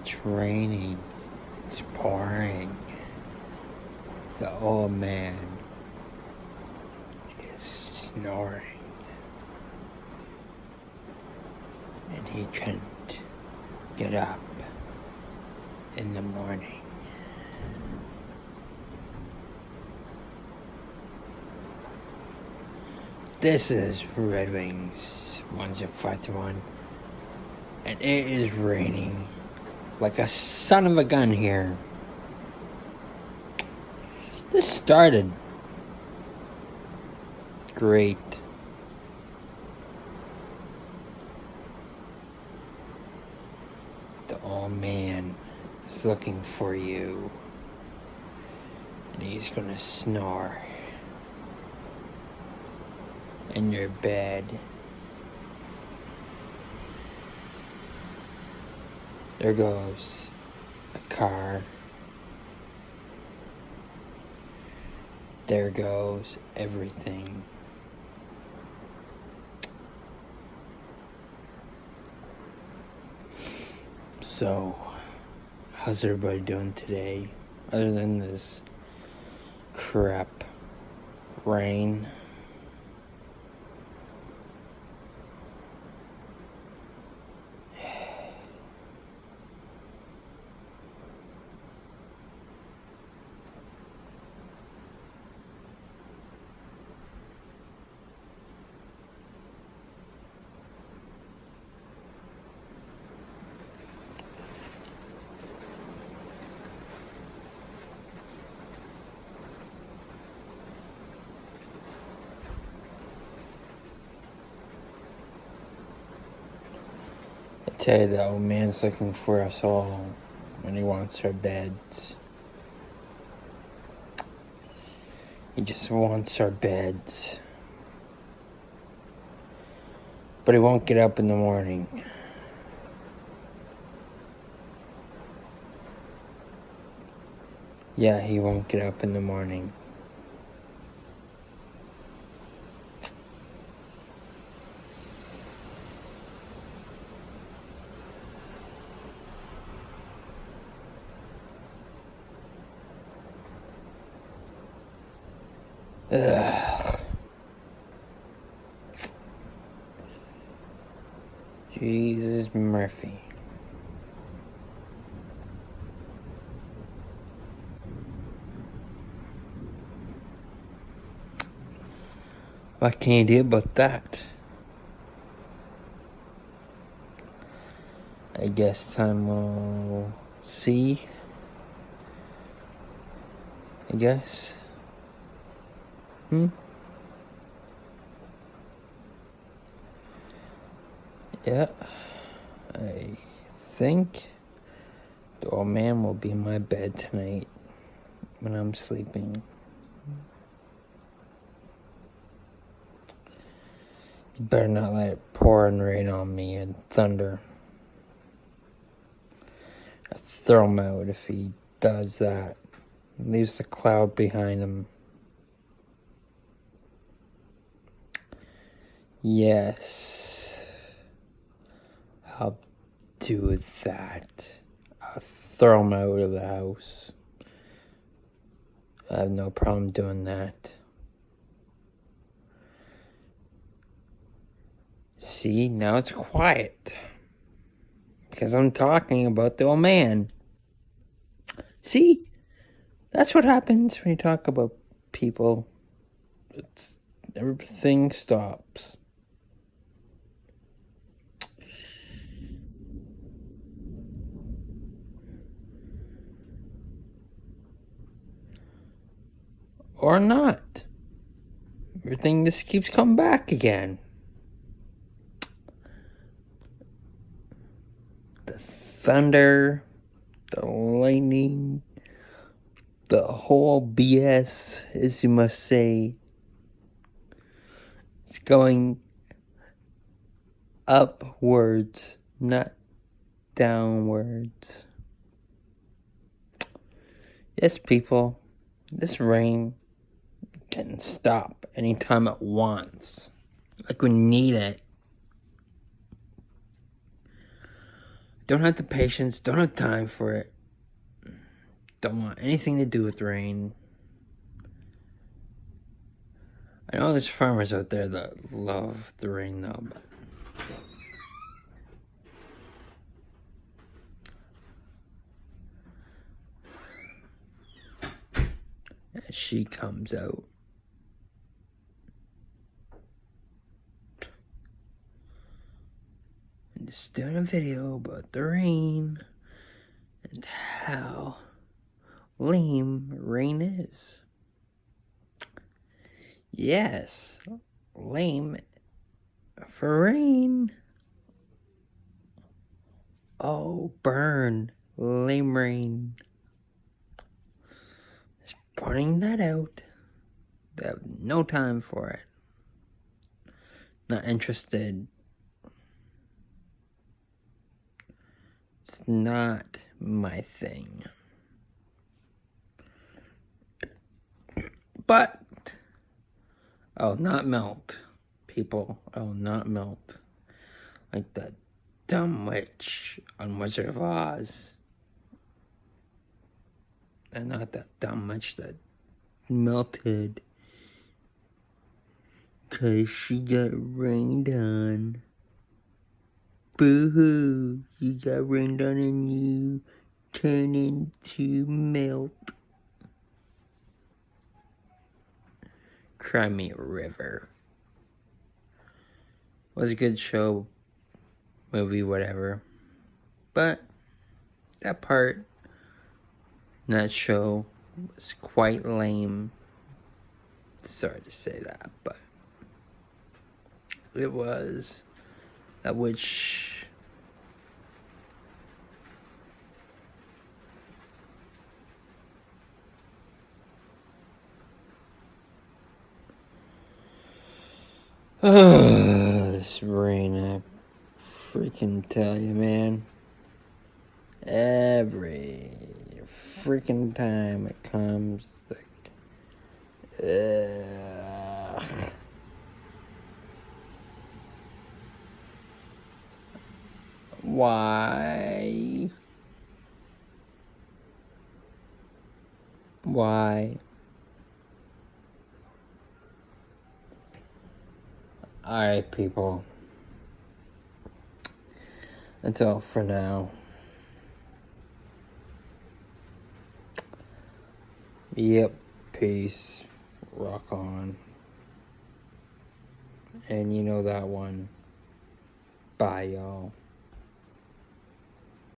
It's raining. It's pouring. The old man is snoring. And he couldn't get up in the morning. This is Red Wings 1051, and it is raining like a son of a gun here. This started great. The old man is looking for you, and he's gonna snore in your bed. There goes a car. There goes everything. So, how's everybody doing today? Other than this crap rain. I tell you, the old man's looking for us all when he wants our beds. He just wants our beds. But he won't get up in the morning. Yeah, he won't get up in the morning. Ugh. Jesus Murphy. What can you do about that? I guess time will see. I guess. Yeah. I think the old man will be in my bed tonight when I'm sleeping. You better not let it pour and rain on me and thunder. I'll throw him out if he does that. Leaves the cloud behind him. Yes. I'll do that. I'll throw him out of the house. I have no problem doing that. See, now it's quiet. Because I'm talking about the old man. See? That's what happens when you talk about people. Everything stops. Or not. Everything just keeps coming back again. The thunder, the lightning, the whole BS, as you must say, it's going upwards, not downwards. Yes, people, this rain can stop anytime it wants. Like we need it. Don't have the patience, don't have time for it. Don't want anything to do with rain. I know there's farmers out there that love the rain though, but as she comes out. And just doing a video about the rain and how lame rain is. Yes, lame for rain. Oh, burn, lame rain. Just pointing that out. They have no time for it. Not interested. It's not my thing. But I'll not melt, people. I'll not melt. Like that dumb witch on Wizard of Oz. And not that dumb witch that melted 'cause she got rained on. Boo-hoo, you got rained on and you turn into melt. Cry me a river. Was a good show, movie, whatever. But that part in that show was quite lame. Sorry to say that, but it was. That witch this rain, I freaking tell you, man. Every freaking time it comes, like, why? Why? Alright, people. That's all for now. Yep, peace. Rock on. And you know that one. Bye, y'all.